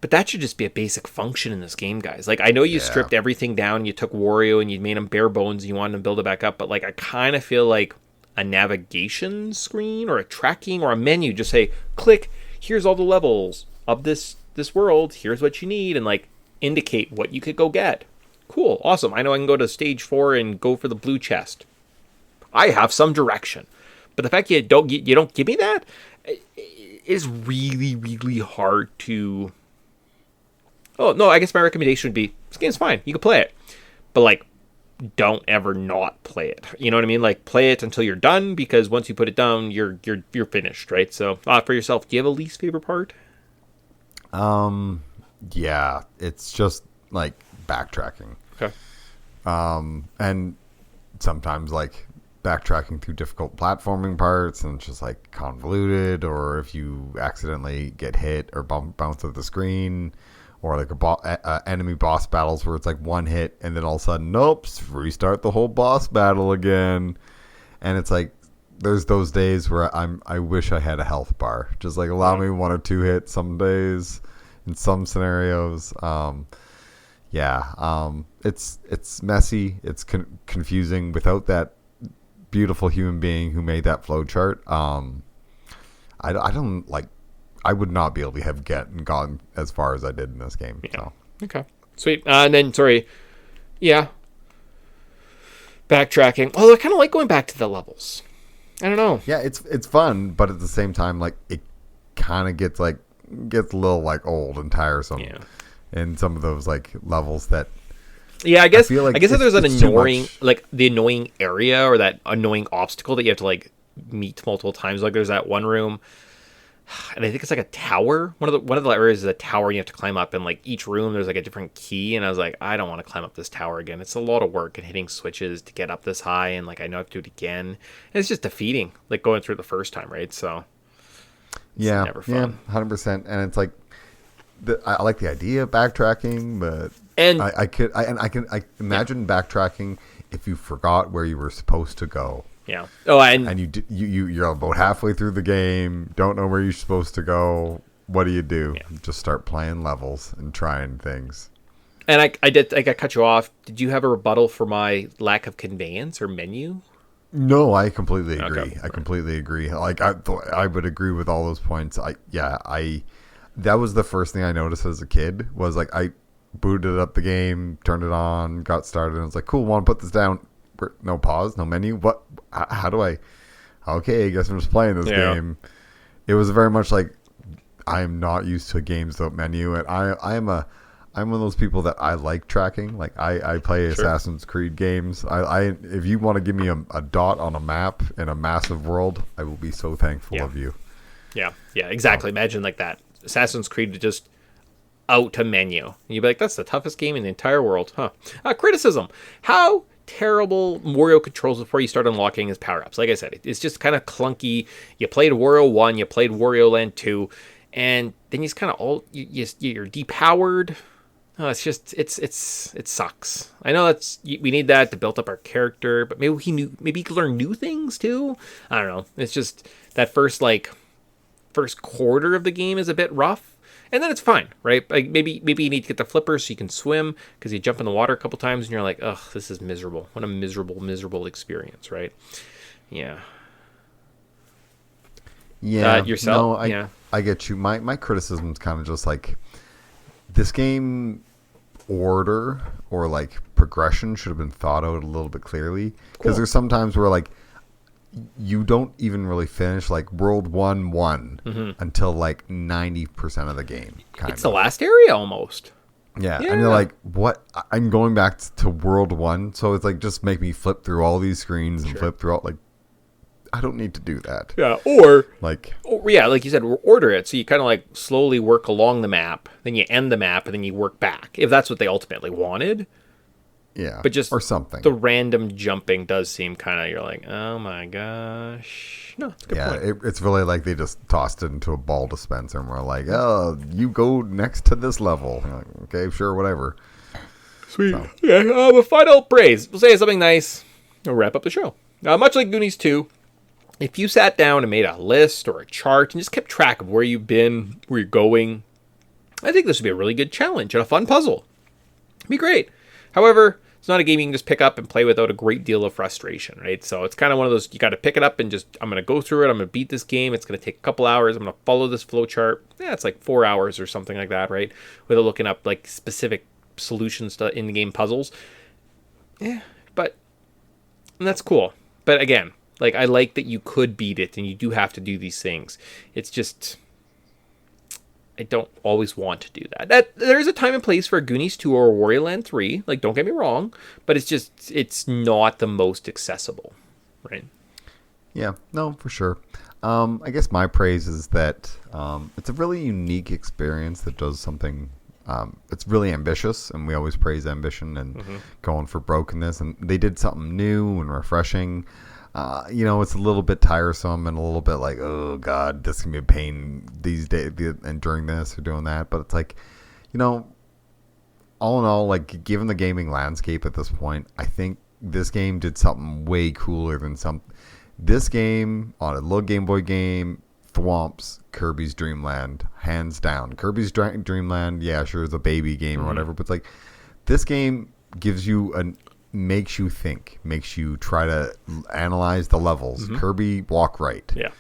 But that should just be a basic function in this game, guys. Like, I know you stripped everything down, you took Wario and you made him bare bones and you wanted to build it back up, but like, I kind of feel like a navigation screen or a tracking or a menu, just say, click, here's all the levels of this world, here's what you need, and like indicate what you could go get. Cool, awesome. I know I can go to stage 4 and go for the blue chest. I have some direction. But the fact you don't give me that is really, really hard to... Oh, no, I guess my recommendation would be, this game's fine, you can play it. But like, don't ever not play it. You know what I mean? Like, play it until you're done, because once you put it down, you're finished, right? So, for yourself, do you have a least favorite part? Yeah, it's just like backtracking. Okay. And sometimes like backtracking through difficult platforming parts, and it's just like convoluted, or if you accidentally get hit or bounce off the screen, or like enemy boss battles where it's like one hit and then all of a sudden, nope, restart the whole boss battle again. And it's like, there's those days where I wish I had a health bar. Just like allow me 1 or 2 hits some days in some scenarios. It's messy. It's confusing without that beautiful human being who made that flow chart. I don't like. I would not be able to have gone as far as I did in this game. Yeah. So. Okay. Sweet. And then, sorry. Yeah. Backtracking. Well, I kind of like going back to the levels. I don't know. Yeah, it's fun, but at the same time, like, it kind of gets a little like old and tiresome. Yeah. In some of those like levels that. Yeah, I guess if there's an it's annoying, like the annoying area or that annoying obstacle that you have to like meet multiple times. Like there's that one room, and I think it's like a tower. One of the areas is a tower, and you have to climb up, and like each room there's like a different key. And I was like, I don't want to climb up this tower again. It's a lot of work and hitting switches to get up this high, and like I know I have to do it again. And it's just defeating, like going through the first time, right? So it's never fun. 100%. And it's like, I like the idea of backtracking, but I can imagine backtracking if you forgot where you were supposed to go. Yeah. Oh, and you're about halfway through the game, don't know where you're supposed to go. What do? Yeah. Just start playing levels and trying things. And I cut you off. Did you have a rebuttal for my lack of conveyance or menu? No, I completely agree. Okay. I completely agree. Like I would agree with all those points. That was the first thing I noticed as a kid, was like I booted up the game, turned it on, got started, and I was like, cool, want to put this down. no pause, no menu. What? How do I? Okay, I guess I'm just playing this game. It was very much like I'm not used to games without menu, and I'm one of those people that I like tracking. Like I play Assassin's Creed games. I if you want to give me a dot on a map in a massive world, I will be so thankful of you. Yeah, exactly. Imagine like that. Assassin's Creed just out to menu. And you'd be like, that's the toughest game in the entire world, huh? Criticism. How terrible Wario controls before you start unlocking his power-ups. Like I said, it's just kind of clunky. You played Wario 1, you played Wario Land 2, and then you're kind of you're depowered. Oh, it's just it sucks. I know we need that to build up our character, but maybe he could learn new things too. I don't know. It's just that first quarter of the game is a bit rough, and then it's fine, right? Like maybe you need to get the flipper so you can swim, because you jump in the water a couple times and you're like, ugh, this is miserable. What a miserable experience, right? Yeah. Yourself. No, I get you. My criticism is kind of just like this game order or like progression should have been thought out a little bit clearly, because there's some times where like you don't even really finish like World 1 until like 90% of the game. It's the last area almost. Yeah, and you're like, what? I'm going back to World 1, so it's like, just make me flip through all these screens and flip through all, like, I don't need to do that. Yeah, or like you said, order it. So you kind of like slowly work along the map, then you end the map, and then you work back, if that's what they ultimately wanted. Yeah, but just or something. The random jumping does seem kind of, you're like, oh my gosh. No, it's a good point. It's really like they just tossed it into a ball dispenser and we're like, oh, you go next to this level. Like, okay, sure, whatever. Sweet. So. Yeah, a final praise. We'll say something nice. We'll wrap up the show. Much like Goonies 2, if you sat down and made a list or a chart and just kept track of where you've been, where you're going, I think this would be a really good challenge and a fun puzzle. It'd be great. However, it's not a game you can just pick up and play without a great deal of frustration, right? So it's kind of one of those, you got to pick it up and just, I'm going to go through it. I'm going to beat this game. It's going to take a couple hours. I'm going to follow this flow chart. Yeah, it's like 4 hours or something like that, right? Without looking up like specific solutions to in-game puzzles. Yeah, and that's cool. But again, like, I like that you could beat it and you do have to do these things. It's just, I don't always want to do that. There's a time and place for Goonies 2 or Wario Land 3. Like, don't get me wrong, but it's not the most accessible, right? Yeah, no, for sure. I guess my praise is that it's a really unique experience that does something. It's really ambitious, and we always praise ambition and going for brokenness. And they did something new and refreshing. It's a little bit tiresome and a little bit like, oh God, this can be a pain these days and during this or doing that. But it's like, all in all, like, given the gaming landscape at this point, I think this game did something way cooler than this game on a little Game Boy game thwomps Kirby's Dream Land, hands down. Kirby's Dream Land, yeah, sure, it's a baby game or whatever, but it's like, this game gives you makes you think, makes you try to analyze the levels. Kirby, walk right. Yeah.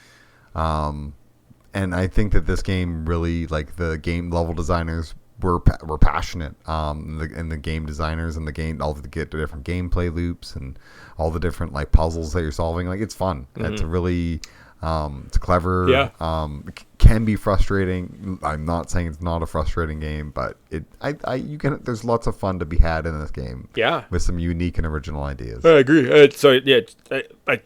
And I think that this game really, like, the game level designers were passionate, and the game designers and the game, all the different gameplay loops and all the different like puzzles that you're solving. Like, it's fun. It's really, it's clever. Yeah. It can be frustrating. I'm not saying it's not a frustrating game, but there's lots of fun to be had in this game. Yeah. With some unique and original ideas. I agree. I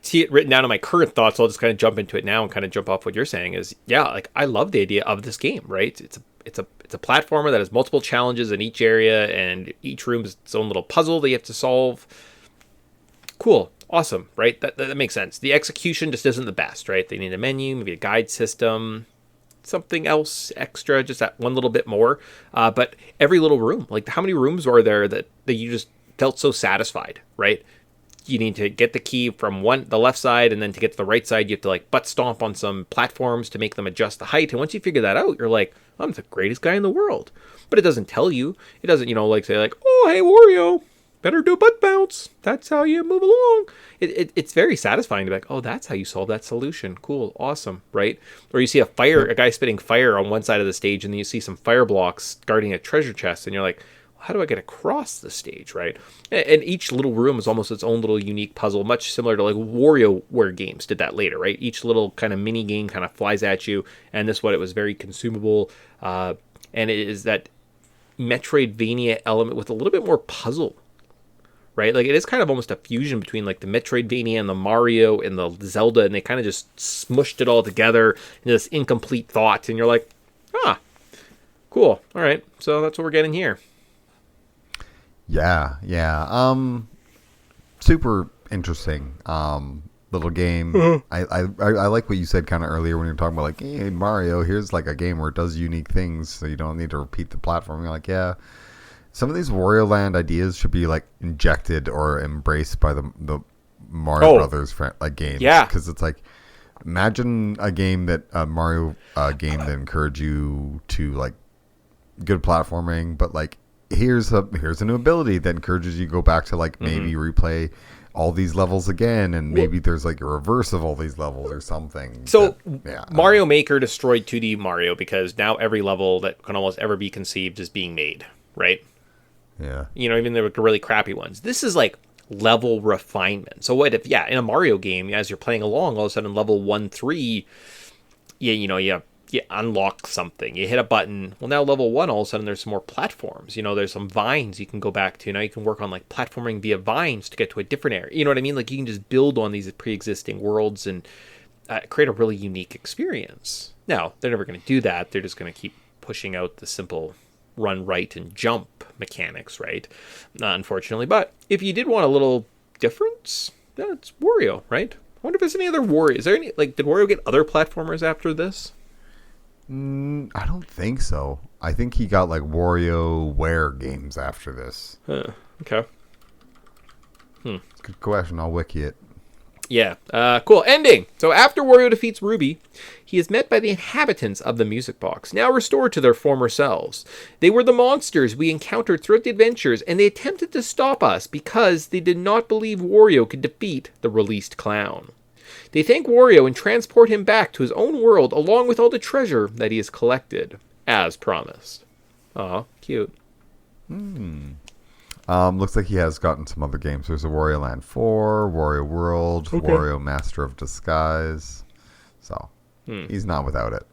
see it written down in my current thoughts. So I'll just kind of jump into it now and kind of jump off what you're saying is, like, I love the idea of this game, right? It's a platformer that has multiple challenges in each area, and each room is its own little puzzle that you have to solve. Cool. Awesome, right? That makes sense. The execution just isn't the best, right? They need a menu, maybe a guide system, something else extra, just that one little bit more. But every little room, like, how many rooms are there that you just felt so satisfied, right? You need to get the key from the left side, and then to get to the right side, you have to like butt stomp on some platforms to make them adjust the height. And once you figure that out, you're like, I'm the greatest guy in the world. But it doesn't tell you. It doesn't, like, say like, oh, hey, Wario, better do a butt bounce. That's how you move along. It's very satisfying to be like, oh, that's how you solve that solution. Cool. Awesome. Right? Or you see a guy spitting fire on one side of the stage, and then you see some fire blocks guarding a treasure chest, and you're like, how do I get across the stage, right? And each little room is almost its own little unique puzzle, much similar to like WarioWare games did that later, right? Each little kind of mini game kind of flies at you, and this one, it was very consumable, and it is that Metroidvania element with a little bit more puzzle, right? Like it is kind of almost a fusion between like the Metroidvania and the Mario and the Zelda, and they kind of just smushed it all together in this incomplete thought, and you're like, ah, cool, all right, so that's what we're getting here. Yeah. Super interesting. Little game. I like what you said kind of earlier when you were talking about like, hey, Mario, here's like a game where it does unique things, so you don't need to repeat the platform. You're like, yeah. Some of these Wario Land ideas should be like injected or embraced by the Mario Brothers like games. Yeah. Because it's like, imagine a game that Mario game that encourage you to like good platforming, but like here's a new ability that encourages you to go back to like maybe replay all these levels again, and maybe there's like a reverse of all these levels or something. So Mario Maker destroyed 2D Mario because now every level that can almost ever be conceived is being made, right? Yeah. You know, even the really crappy ones. This is like level refinement. So what if, in a Mario game, as you're playing along, all of a sudden level 1-3, you unlock something. You hit a button. Well, now level 1, all of a sudden there's some more platforms. You know, there's some vines you can go back to. Now you can work on like platforming via vines to get to a different area. You know what I mean? Like you can just build on these pre-existing worlds and create a really unique experience. Now, they're never going to do that. They're just going to keep pushing out the simple run right and jump mechanics, right? Unfortunately. But if you did want a little difference, it's Wario, right? I wonder if there's any other Wario. Is there any, like, did Wario get other platformers after this? I don't think so. I think he got like WarioWare games after this. Okay. Good question. I'll wiki it. Yeah. Cool. Ending. So after Wario defeats Ruby, he is met by the inhabitants of the music box, now restored to their former selves. They were the monsters we encountered throughout the adventures, and they attempted to stop us because they did not believe Wario could defeat the released clown. They thank Wario and transport him back to his own world along with all the treasure that he has collected, as promised. Aw, cute. Looks like he has gotten some other games. There's a Wario Land 4, Wario World, Wario Master of Disguise. So, he's not without it.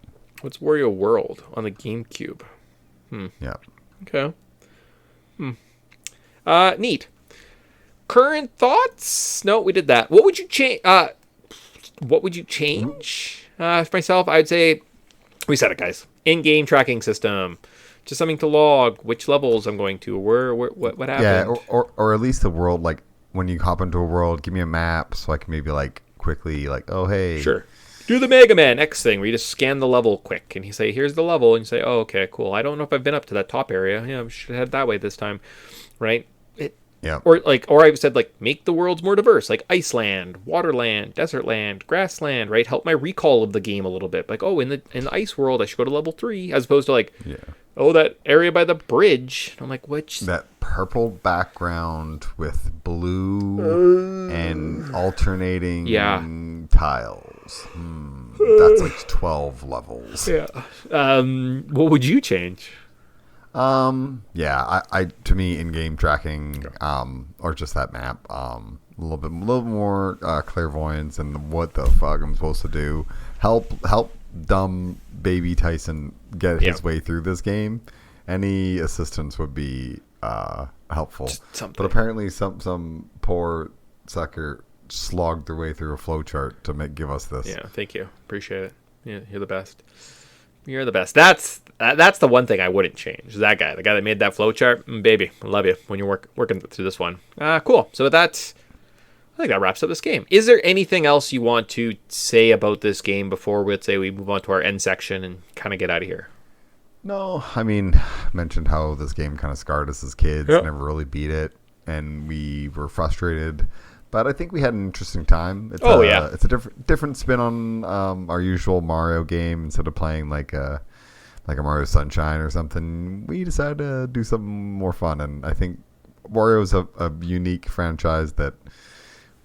What's Wario World on the GameCube? Yeah. Okay. Neat. Current thoughts? No, we did that. What would you change? For myself, I'd say we said it, guys. In-game tracking system. Just something to log which levels I'm going to, where what happened. Yeah, or at least the world, like when you hop into a world, give me a map so I can maybe like quickly like, oh hey. Sure. Do the Mega Man X thing where you just scan the level quick and you say, here's the level, and you say, oh okay, cool. I don't know if I've been up to that top area. Yeah, we should head that way this time. Right? Yeah. Or I said like make the worlds more diverse, like Iceland, Waterland, Desertland, Grassland, right? Help my recall of the game a little bit. Like, oh, in the ice world I should go to level 3, as opposed to like that area by the bridge. I'm like, which that purple background with blue and alternating tiles. That's like 12 levels. Yeah. What would you change? I to me in-game tracking or just that map a little more clairvoyance and what the fuck I'm supposed to do. Help dumb baby Tyson get his way through this game. Any assistance would be helpful. But apparently some poor sucker slogged their way through a flowchart to give us this. Yeah, thank you. Appreciate it. Yeah, you're the best. You're the best. That's the one thing I wouldn't change. That guy, the guy that made that flowchart, baby, I love you when you're working through this one. Cool. So I think that wraps up this game. Is there anything else you want to say about this game before we move on to our end section and kind of get out of here? No, I mean, I mentioned how this game kind of scarred us as kids. Yep. Never really beat it, and we were frustrated. But I think we had an interesting time. It's a different spin on our usual Mario game. Instead of playing like a Mario Sunshine or something, we decided to do something more fun. And I think Wario is a unique franchise that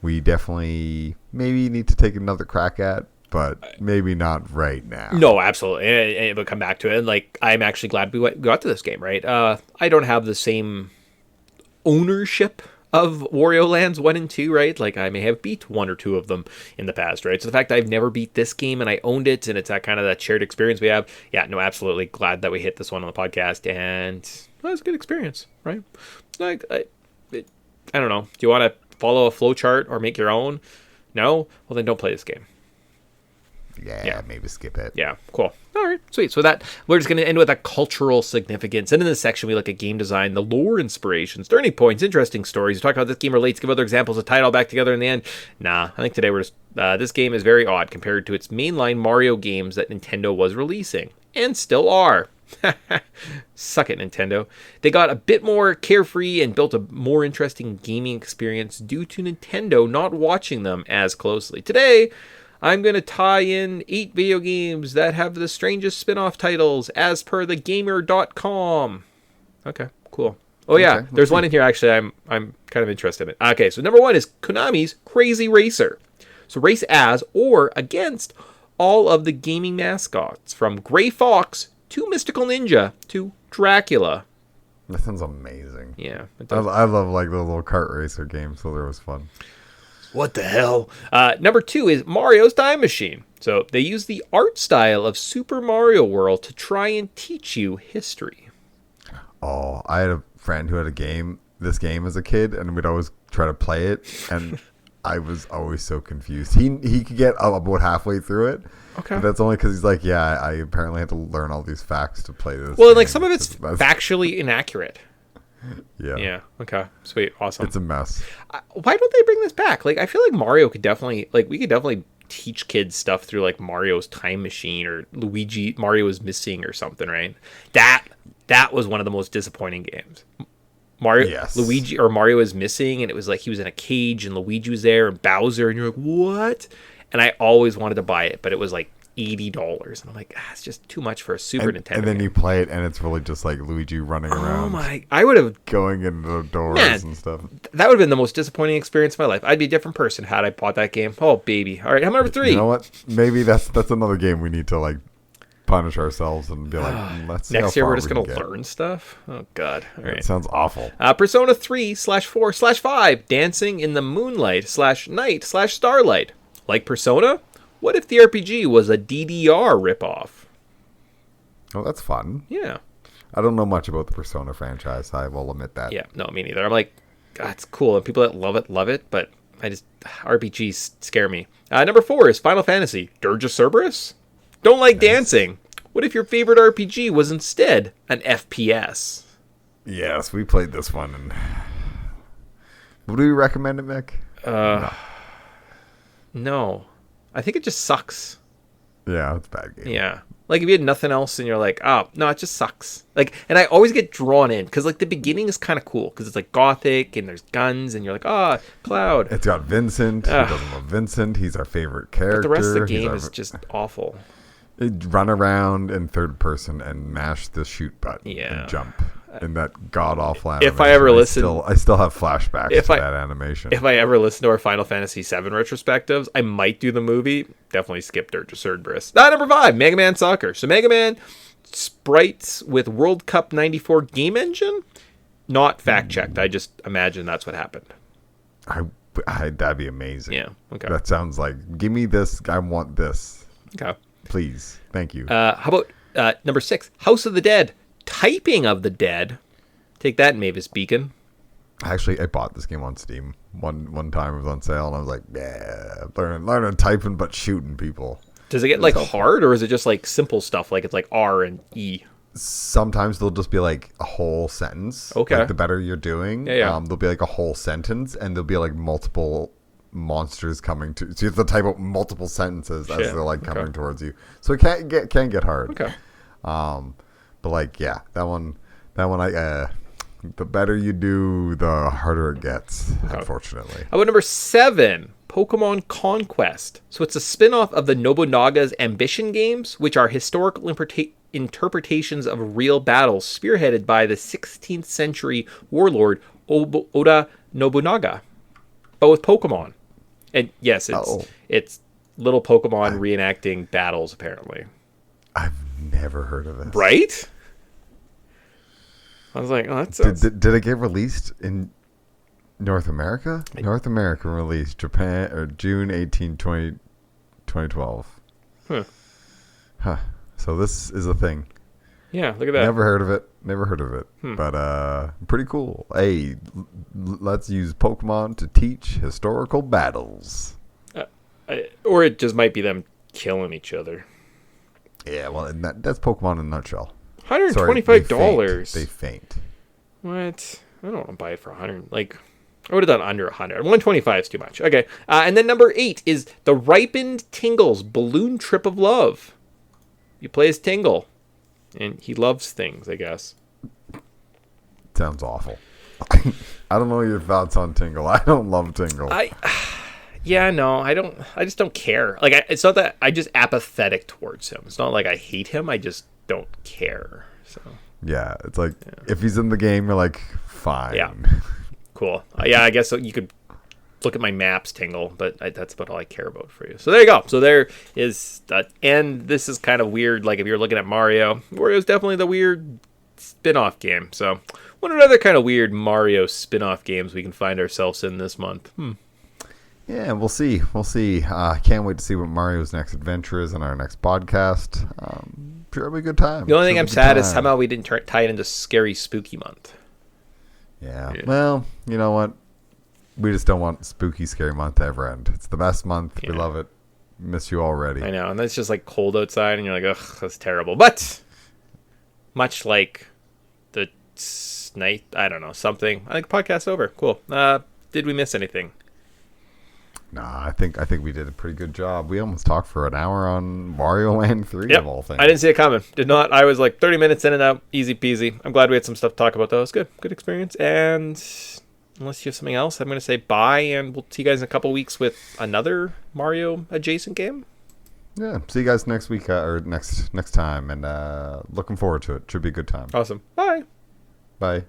we definitely maybe need to take another crack at. but maybe not right now. No, absolutely. And we'll come back to it. And like, I'm actually glad we got to this game, right? I don't have the same ownership of Wario Lands 1 and 2, right? Like, I may have beat 1 or 2 of them in the past, right? So the fact that I've never beat this game and I owned it, and it's that kind of that shared experience we have, yeah, no, absolutely glad that we hit this one on the podcast, and well, it's a good experience, right? Like, I don't know. Do you want to follow a flow chart or make your own? No? Well, then don't play this game. Yeah, maybe skip it. Yeah, cool. All right, sweet. So that we're just going to end with a cultural significance. And in this section, we look at game design, the lore inspirations, turning points, interesting stories. We talk about how this game relates, give other examples, to tie it all back together in the end. Nah, I think today we're just this game is very odd compared to its mainline Mario games that Nintendo was releasing and still are. Suck it, Nintendo. They got a bit more carefree and built a more interesting gaming experience due to Nintendo not watching them as closely. Today, I'm going to tie in 8 video games that have the strangest spin-off titles as per thegamer.com. Okay, cool. Oh yeah, Okay, there's one in here actually I'm kind of interested in. Okay, so number 1 is Konami's Crazy Racer. So race as or against all of the gaming mascots, from Gray Fox to Mystical Ninja to Dracula. That sounds amazing. Yeah, it I does. love like the little kart racer game, so there was fun. What the hell? Number 2 is Mario's Time Machine. So they use the art style of Super Mario World to try and teach you history. Oh, I had a friend who had this game as a kid, and we'd always try to play it, and I was always so confused. He could get about halfway through it. Okay. But that's only because he's like, yeah, I apparently had to learn all these facts to play this. Well, game. like some of it's a mess. factually inaccurate. Yeah. Yeah. Okay. Sweet. Awesome. It's a mess. Why don't they bring this back? Like, I feel like Mario could definitely, like, we could definitely teach kids stuff through like Mario's Time Machine or Mario is Missing or something, right? That was one of the most disappointing games. Yes. Mario is Missing, and it was like he was in a cage and Luigi was there and Bowser, and you're like, what? And I always wanted to buy it, but it was like $80, and I'm like, it's just too much for a Super Nintendo. And then game. you play it, and it's really just like Luigi running around. Oh my! I would have. Going into the doors and stuff. That would have been the most disappointing experience of my life. I'd be a different person had I bought that game. Oh baby! All right, how number 3? You know what? Maybe that's another game we need to like punish ourselves and be like, let's see Next how year far we're just we gonna can get. learn stuff. Oh god! All It right. sounds awful. Persona 3/4/5, Dancing in the Moonlight/Night/Starlight. Like Persona, what if the RPG was a DDR ripoff? Oh, that's fun. Yeah. I don't know much about the Persona franchise. I will admit that. Yeah, no, me neither. I'm like, God, it's cool. And people that love it, but RPGs scare me. Number 4 is Final Fantasy, Dirge of Cerberus. Don't like dancing. What if your favorite RPG was instead an FPS? Yes, we played this one. And would we recommend it, Mick? No. I think it just sucks. Yeah, it's a bad game. Yeah. Like if you had nothing else and you're like, oh, no, it just sucks. Like, and I always get drawn in because like the beginning is kind of cool because it's like gothic and there's guns and you're like, Cloud. It's got Vincent. Who doesn't love Vincent? He's our favorite character. But the rest of the game is just awful. Run around in third person and mash the shoot button and jump in that god awful animation. If I ever listen, I still have flashbacks to that animation. If I ever listen to our Final Fantasy VII retrospectives, I might do the movie. Definitely skip Dirge of Cerberus. Number 5, Mega Man Soccer. So Mega Man sprites with World Cup '94 game engine. Not fact checked. I just imagine that's what happened. That'd be amazing. Yeah. Okay. That sounds like, give me this. I want this. Okay. Please. Thank you. How about number 6, House of the Dead. Typing of the Dead. Take that, Mavis Beacon. Actually, I bought this game on Steam one time. It was on sale, and I was like, yeah, learning typing, but shooting people. Does it get like hard, or is it just like simple stuff, like it's like R and E? Sometimes they'll just be like a whole sentence. Okay. Like the better you're doing, there'll be like a whole sentence, and there'll be like multiple monsters coming to. So you have to type out multiple sentences as they're like coming towards you. So it can get hard. Okay. But like, yeah, that one, the better you do, the harder it gets. Unfortunately. How about number 7, Pokemon Conquest? So it's a spin-off of the Nobunaga's Ambition games, which are historical interpretations of real battles spearheaded by the 16th century warlord Oda Nobunaga, but with Pokemon. And yes, it's little Pokemon reenacting battles, apparently. I've never heard of this. Right? I was like, oh, that sounds... Did it get released in North America? North America released Japan or June 18, 2012. Huh. So this is a thing. Yeah, look at that. Never heard of it. But pretty cool. Hey, let's use Pokemon to teach historical battles. Or it just might be them killing each other. Yeah, well, that's Pokemon in a nutshell. $125. They faint. What? I don't want to buy it for 100. Like, I would have done under 100. 125 is too much. Okay. And then number 8 is the Ripened Tingle's Balloon Trip of Love. You play as Tingle, and he loves things, I guess. Sounds awful. I don't know your thoughts on Tingle. I don't love Tingle. Yeah, no, I don't. I just don't care. Like, it's not that I just apathetic towards him. It's not like I hate him. I just don't care. So yeah, it's like if he's in the game, you're like, fine. Yeah, cool. Yeah, I guess you could look at my maps, Tingle, but that's about all I care about for you. So there you go. So there is, and this is kind of weird. Like if you're looking at Mario, Wario's definitely the weird spin-off game. So what are other kind of weird Mario spin-off games we can find ourselves in this month? Yeah, we'll see. I can't wait to see what Mario's next adventure is in our next podcast. Sure, it'll be a good time. The only thing I'm sad is somehow we didn't tie it into Scary Spooky Month. Yeah. Well, you know what? We just don't want Spooky Scary Month to ever end. It's the best month. Yeah. We love it. Miss you already. I know, and it's just like cold outside, and you're like, ugh, that's terrible. But much like the night, I don't know, something. I think podcast's over. Cool. Did we miss anything? Nah, I think we did a pretty good job. We almost talked for an hour on Wario Land 3 of all things. I didn't see it coming. Did not. I was like 30 minutes in and out. Easy peasy. I'm glad we had some stuff to talk about, though. It was good. Good experience. And unless you have something else, I'm going to say bye, and we'll see you guys in a couple weeks with another Mario adjacent game. Yeah. See you guys next week or next time, and looking forward to it. Should be a good time. Awesome. Bye. Bye.